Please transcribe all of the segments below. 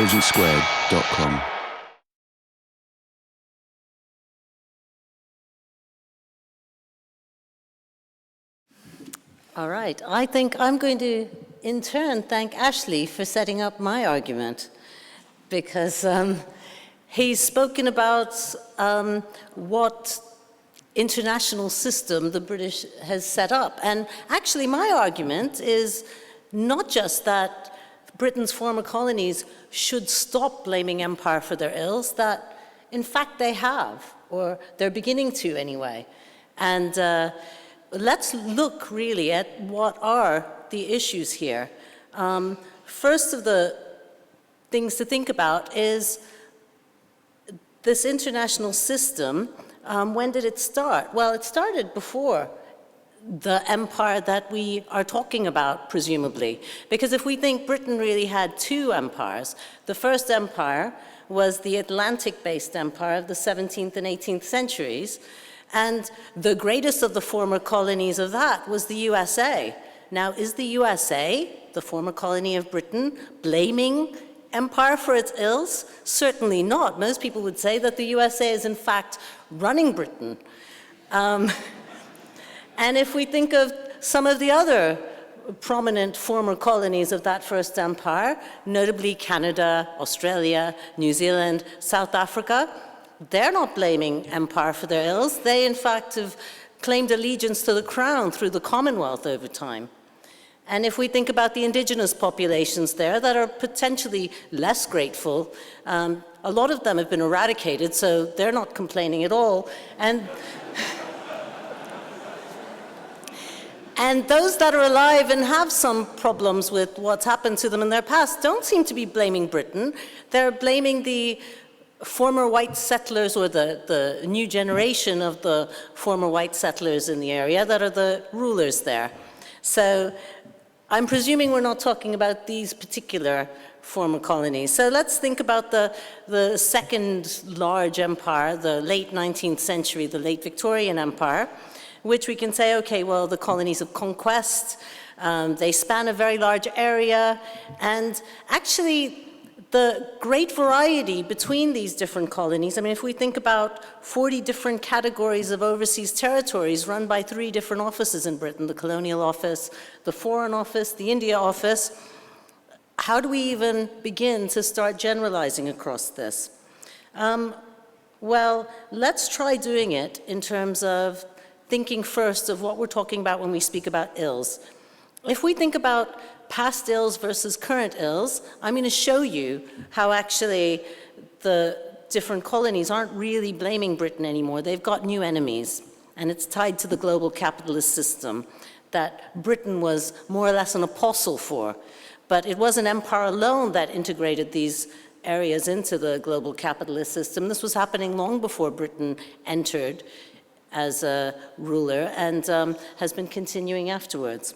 intelligencesquared.com. All right, I think I'm going to, in turn, thank Ashley for setting up my argument, because he's spoken about what international system the British has set up. And actually, my argument is not just that Britain's former colonies should stop blaming empire for their ills, that in fact they have, or they're beginning to anyway. And let's look really at what are the issues here. First of the things to think about is this international system. When did it start? Well, it started before the empire that we are talking about, presumably. Because if we think Britain really had two empires, the first empire was the Atlantic-based empire of the 17th and 18th centuries, and the greatest of the former colonies of that was the USA. Now, is the USA, the former colony of Britain, blaming empire for its ills? Certainly not. Most people would say that the USA is in fact running Britain. And if we think of some of the other prominent former colonies of that first empire, notably Canada, Australia, New Zealand, South Africa, they're not blaming empire for their ills. They, in fact, have claimed allegiance to the crown through the Commonwealth over time. And if we think about the indigenous populations there that are potentially less grateful, a lot of them have been eradicated, so they're not complaining at all. And those that are alive and have some problems with what's happened to them in their past don't seem to be blaming Britain. They're blaming the former white settlers, or the new generation of the former white settlers in the area that are the rulers there. So I'm presuming we're not talking about these particular former colonies. So let's think about the second large empire, the late 19th century, the late Victorian Empire, which we can say, okay, well, the colonies of conquest, they span a very large area, and actually the great variety between these different colonies. I mean, if we think about 40 different categories of overseas territories run by 3 different offices in Britain, the Colonial Office, the Foreign Office, the India Office, how do we even begin to start generalizing across this? Well, let's try doing it in terms of thinking first of what we're talking about when we speak about ills. If we think about past ills versus current ills, I'm going to show you how actually the different colonies aren't really blaming Britain anymore. They've got new enemies, and it's tied to the global capitalist system that Britain was more or less an apostle for. But it wasn't empire alone that integrated these areas into the global capitalist system. This was happening long before Britain entered as a ruler, and has been continuing afterwards.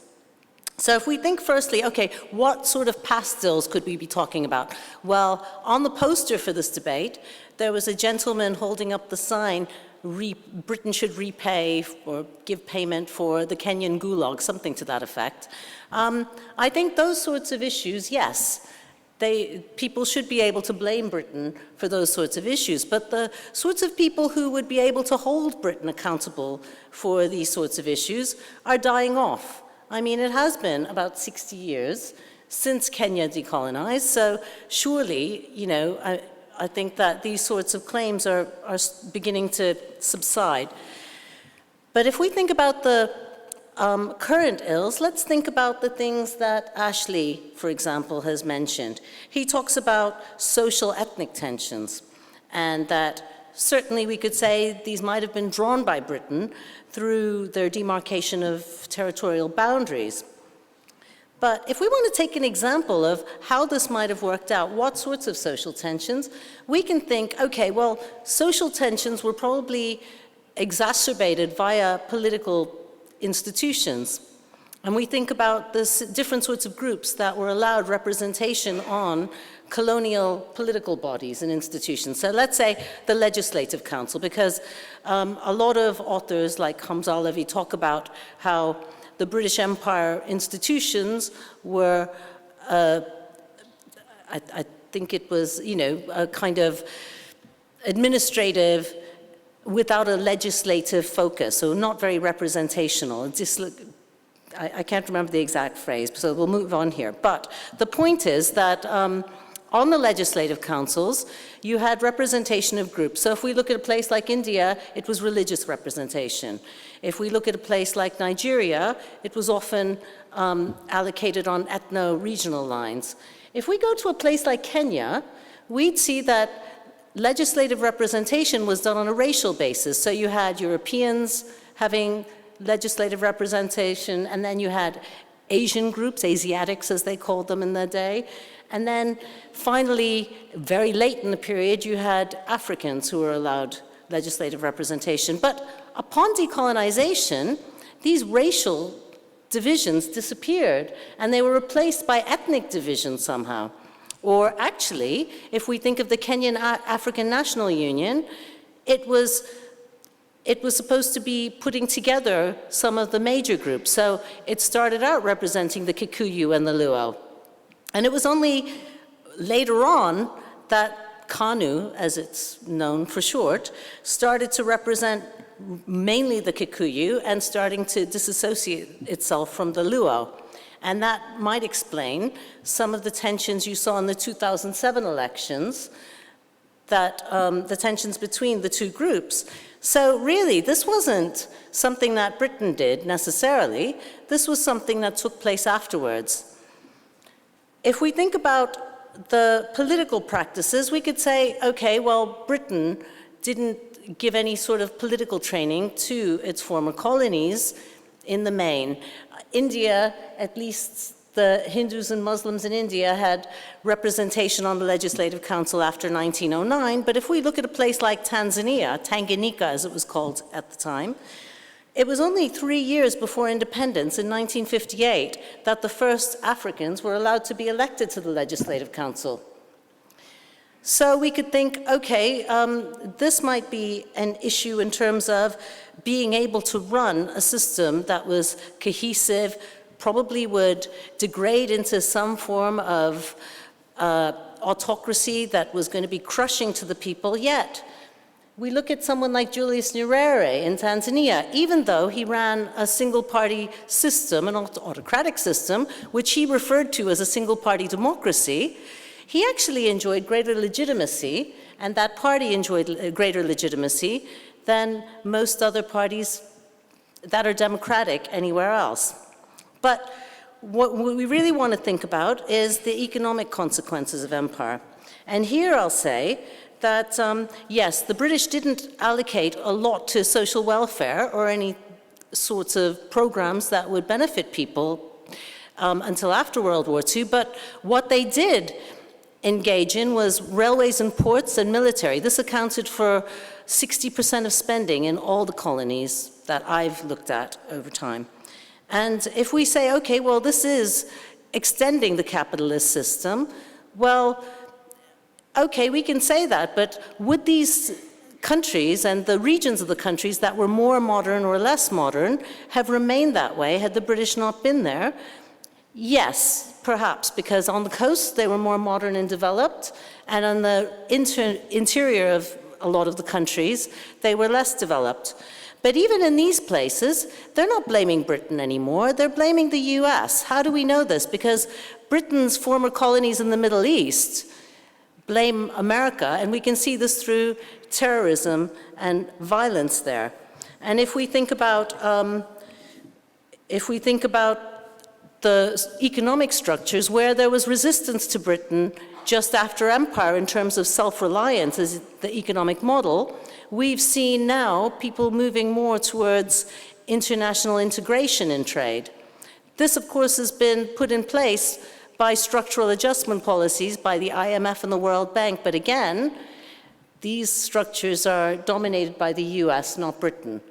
So if we think firstly, okay, what sort of past ills could we be talking about? Well, on the poster for this debate, there was a gentleman holding up the sign, Britain should repay or give payment for the Kenyan gulag, something to that effect. I think those sorts of issues, yes, people should be able to blame Britain for those sorts of issues, but the sorts of people who would be able to hold Britain accountable for these sorts of issues are dying off. I mean, it has been about 60 years since Kenya decolonized, so surely, you know, I think that these sorts of claims are beginning to subside. But if we think about the current ills, let's think about the things that Ashley, for example, has mentioned. He talks about social ethnic tensions, and that certainly we could say these might have been drawn by Britain through their demarcation of territorial boundaries. But if we want to take an example of how this might have worked out, what sorts of social tensions, we can think, okay, well, social tensions were probably exacerbated via political institutions. And we think about this different sorts of groups that were allowed representation on colonial political bodies and institutions. So let's say the Legislative Council, because a lot of authors like Hamza Levy talk about how the British Empire institutions were, I think it was, a kind of administrative without a legislative focus, so not very representational. I can't remember the exact phrase, so we'll move on here. But the point is that on the legislative councils, you had representation of groups. So if we look at a place like India, it was religious representation. If we look at a place like Nigeria, it was often allocated on ethno-regional lines. If we go to a place like Kenya, we'd see that legislative representation was done on a racial basis. So you had Europeans having legislative representation, and then you had Asian groups, Asiatics as they called them in their day. And then finally, very late in the period, you had Africans who were allowed legislative representation. But upon decolonization, these racial divisions disappeared, and they were replaced by ethnic divisions somehow. Or actually, if we think of the Kenyan African National Union, it was supposed to be putting together some of the major groups. So it started out representing the Kikuyu and the Luo. And it was only later on that KANU, as it's known for short, started to represent mainly the Kikuyu and starting to disassociate itself from the Luo. And that might explain some of the tensions you saw in the 2007 elections, that the tensions between the two groups. So really, this wasn't something that Britain did necessarily. This was something that took place afterwards. If we think about the political practices, we could say, okay, well, Britain didn't give any sort of political training to its former colonies in the main. India, at least the Hindus and Muslims in India, had representation on the Legislative Council after 1909, but if we look at a place like Tanzania, Tanganyika as it was called at the time, it was only 3 years before independence, in 1958, that the first Africans were allowed to be elected to the Legislative Council. So we could think, okay, this might be an issue in terms of being able to run a system that was cohesive, probably would degrade into some form of autocracy that was going to be crushing to the people, yet we look at someone like Julius Nyerere in Tanzania. Even though he ran a single-party system, an autocratic system, which he referred to as a single-party democracy, he actually enjoyed greater legitimacy, and that party enjoyed greater legitimacy than most other parties that are democratic anywhere else. But what we really want to think about is the economic consequences of empire. And here I'll say that, yes, the British didn't allocate a lot to social welfare or any sorts of programs that would benefit people until after World War II, but what they did engage in was railways and ports and military. This accounted for 60% of spending in all the colonies that I've looked at over time. And if we say, okay, well, this is extending the capitalist system, well, okay, we can say that, but would these countries and the regions of the countries that were more modern or less modern have remained that way had the British not been there? Yes, perhaps, because on the coast they were more modern and developed, and on the interior of a lot of the countries they were less developed. But even in these places, they're not blaming Britain anymore, they're blaming the US. How do we know this? Because Britain's former colonies in the Middle East blame America, and we can see this through terrorism and violence there. And if we think about the economic structures where there was resistance to Britain just after empire in terms of self-reliance as the economic model, we've seen now people moving more towards international integration in trade. This, of course, has been put in place by structural adjustment policies by the IMF and the World Bank, but again, these structures are dominated by the US, not Britain.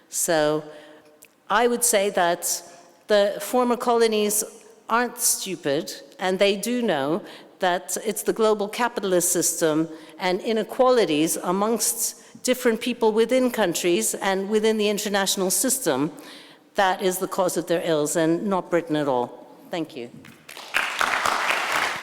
So I would say that the former colonies aren't stupid, and they do know that it's the global capitalist system and inequalities amongst different people within countries and within the international system that is the cause of their ills, and not Britain at all. Thank you.